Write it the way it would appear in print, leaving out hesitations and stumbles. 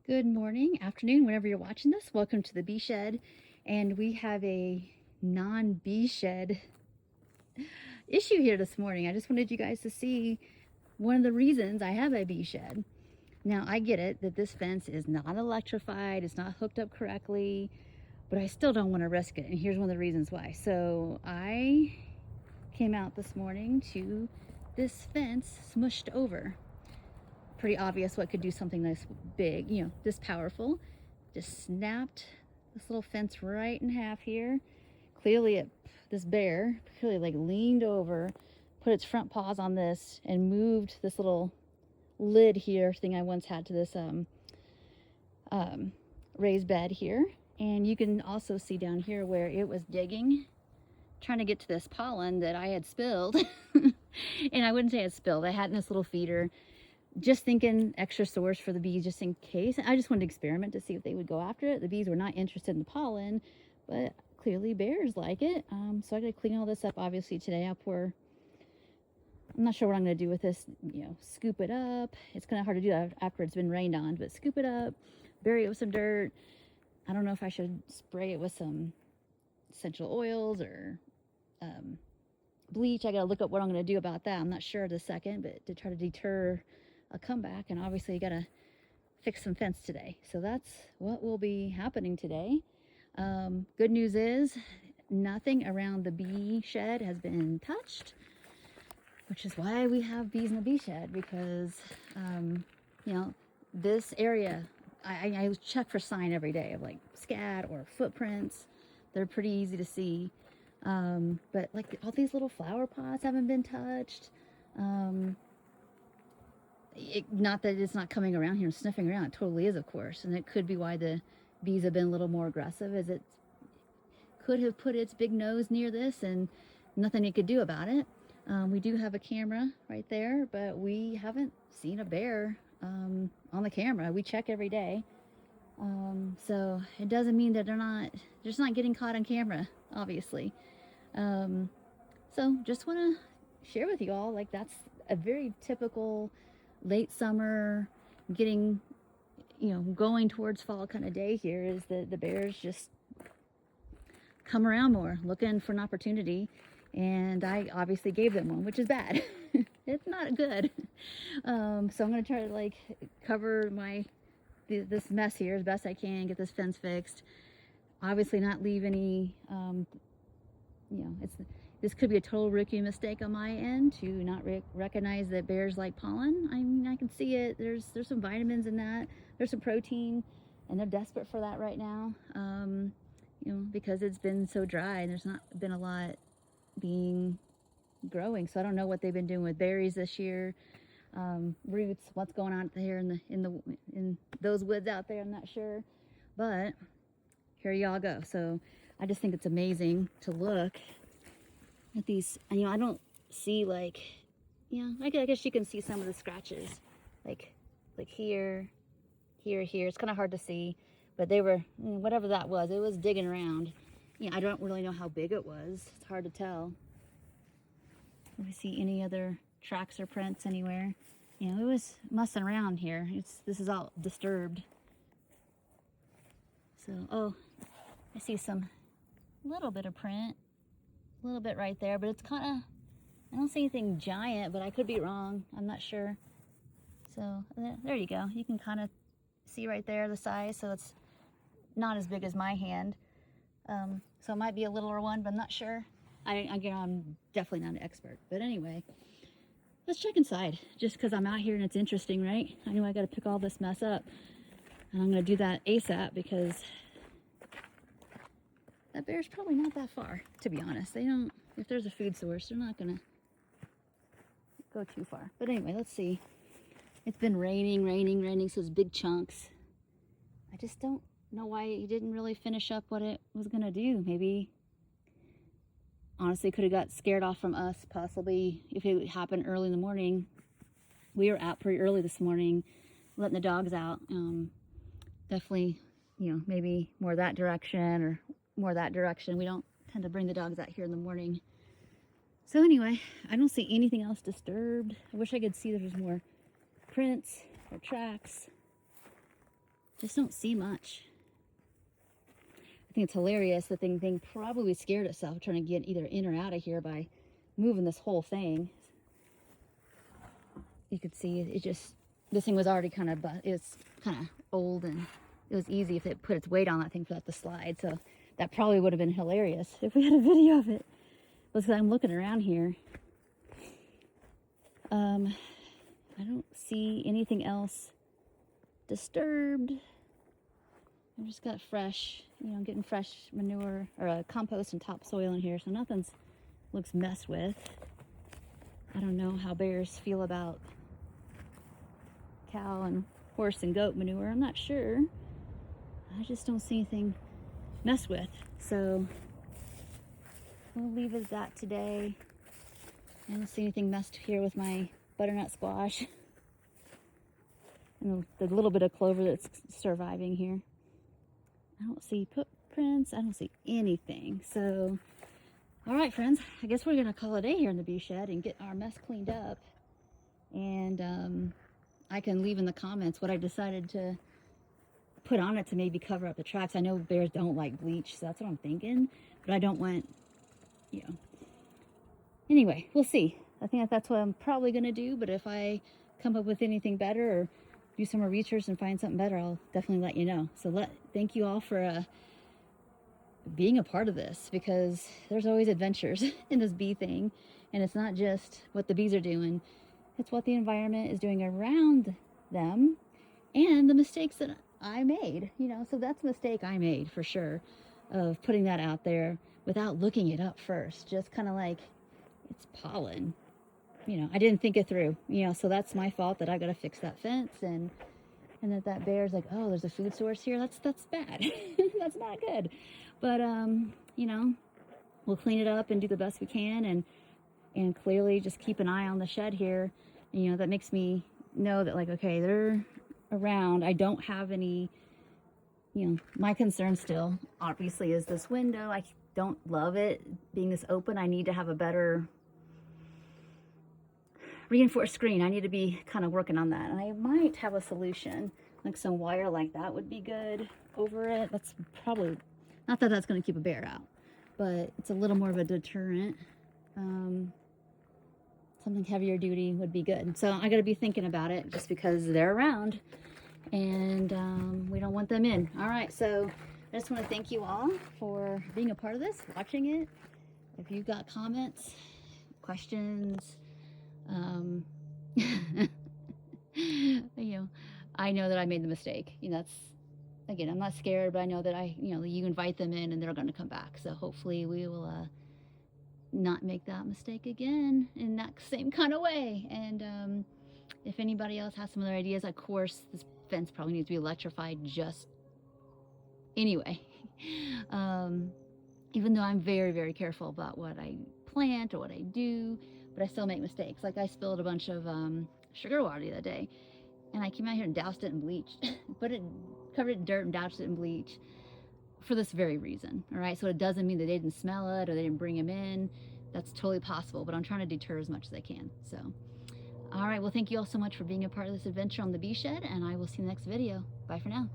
Good morning, afternoon, whenever you're watching this. Welcome to the bee shed. And we have a non-bee shed issue here this morning. I just wanted you guys to see one of the reasons I have a bee shed. Now, I get it that this fence is not electrified, it's not hooked up correctly, but I still don't want to risk it. And here's one of the reasons why. So I came out this morning to this fence smushed over. Pretty obvious what could do something this big, this powerful. Just snapped this little fence right in half here. Clearly this bear clearly like leaned over, put its front paws on this and moved this little lid here thing I once had to this raised bed here. And you can also see down here where it was digging, trying to get to this pollen that I had spilled. And I wouldn't say I had spilled, I had in this little feeder, just thinking extra source for the bees just in case. I just wanted to experiment to see if they would go after it. The bees were not interested in the pollen, but clearly bears like it. So I gotta clean all this up obviously today. I'm not sure what I'm gonna do with this, scoop it up. It's kind of hard to do that after it's been rained on, but scoop it up, bury it with some dirt. I don't know if I should spray it with some essential oils or bleach. I gotta look up what I'm gonna do about that. I'm not sure the second, but to try to deter a comeback. And obviously you gotta fix some fence today, so that's what will be happening today. Good news is nothing around the bee shed has been touched, which is why we have bees in the bee shed, because this area, I check for sign every day of like scat or footprints. They're pretty easy to see. But like all these little flower pots haven't been touched. Not that it's not coming around here and sniffing around. It totally is, of course. And it could be why the bees have been a little more aggressive, as it could have put its big nose near this and nothing it could do about it. We do have a camera right there, but we haven't seen a bear on the camera. We check every day. So it doesn't mean that they're just not getting caught on camera, obviously. So just want to share with you all, like, that's a very typical late summer, getting, going towards fall kind of day here, is that the bears just come around more looking for an opportunity. And I obviously gave them one, which is bad. It's not good. So I'm going to try to like cover this mess here as best I can, get this fence fixed. Obviously not leave any, this could be a total rookie mistake on my end to not recognize that bears like pollen. I mean, I can see it. There's some vitamins in that. There's some protein, and they're desperate for that right now. Because it's been so dry and there's not been a lot growing. So I don't know what they've been doing with berries this year, roots. What's going on here in those woods out there? I'm not sure, but here y'all go. So I just think it's amazing to look at these. I don't see like, I guess you can see some of the scratches, like here. It's kind of hard to see, but they were, whatever that was, it was digging around. I don't really know how big it was. It's hard to tell. Let me see any other tracks or prints anywhere. It was mussing around here. This is all disturbed. So, I see some little bit of print, a little bit right there, but it's kind of, I don't see anything giant, but I could be wrong. I'm not sure. So there you go. You can kind of see right there the size. So it's not as big as my hand. So it might be a littler one, but I'm not sure. I'm definitely not an expert. But anyway, let's check inside, just because I'm out here and it's interesting, right? I know I got to pick all this mess up. And I'm going to do that ASAP, because that bear's probably not that far, to be honest. If there's a food source, they're not going to go too far. But anyway, let's see. It's been raining, so it's big chunks. I just don't know why he didn't really finish up what it was going to do. Maybe, honestly, could have got scared off from us, possibly, if it happened early in the morning. We were out pretty early this morning, letting the dogs out. Definitely, maybe more that direction or more that direction. We don't tend to bring the dogs out here in the morning. So anyway, I don't see anything else disturbed. I wish I could see there was more prints or tracks. Just don't see much. I think it's hilarious. The thing probably scared itself trying to get either in or out of here by moving this whole thing. You could see it just, this thing was already kind of, it's kind of old, and it was easy if it put its weight on that thing for that to slide. So that probably would have been hilarious if we had a video of it. Looks like I'm looking around here. I don't see anything else disturbed. I've just got fresh, you know, getting fresh manure or compost and topsoil in here, so nothing's looks messed with. I don't know how bears feel about cow and horse and goat manure. I'm not sure. I just don't see anything messed with, so we'll leave it at that today. I don't see anything messed here with my butternut squash and the little bit of clover that's surviving here. I don't see footprints. I don't see anything. So, all right, friends, I guess we're gonna call it a day here in the bee shed and get our mess cleaned up. And I can leave in the comments what I decided to put on it to maybe cover up the tracks. I know bears don't like bleach, so that's what I'm thinking. But I don't want, you know. Anyway, we'll see. I think that's what I'm probably gonna do. But if I come up with anything better or do some more research and find something better, I'll definitely let you know. So thank you all for being a part of this, because there's always adventures in this bee thing, and it's not just what the bees are doing, it's what the environment is doing around them and the mistakes that I made, you know. So that's a mistake I made for sure, of putting that out there without looking it up first, just kind of like, it's pollen, you know. I didn't think it through, you know. So that's my fault, that I got to fix that fence, and that bear's like, oh, there's a food source here. That's bad. That's not good. But you know, we'll clean it up and do the best we can, and clearly just keep an eye on the shed here. You know, that makes me know that, like, okay, they're around. I don't have any, you know, my concern still obviously is this window. I don't love it being this open. I need to have a better reinforced screen. I need to be kind of working on that, and I might have a solution, like some wire like that would be good over it. That's probably not that that's going to keep a bear out, but it's a little more of a deterrent. Something heavier duty would be good. So I got to be thinking about it, just because they're around, and we don't want them in. All right, so I just want to thank you all for being a part of this, watching it. If you've got comments, questions, you know, I know that I made the mistake. You know, that's, again, I'm not scared, but I know that you know, you invite them in and they're going to come back. So hopefully we will not make that mistake again in that same kind of way. And if anybody else has some other ideas, of course, this fence probably needs to be electrified just anyway. Even though I'm very, very careful about what I plant or what I do, but I still make mistakes. Like I spilled a bunch of sugar water the other day, and I came out here and doused it in bleach. Covered it in dirt and doused it in bleach for this very reason. All right, so it doesn't mean that they didn't smell it or they didn't bring them in. That's totally possible, but I'm trying to deter as much as I can. So, all right, well, thank you all so much for being a part of this adventure on the bee shed, and I will see you in the next video. Bye for now.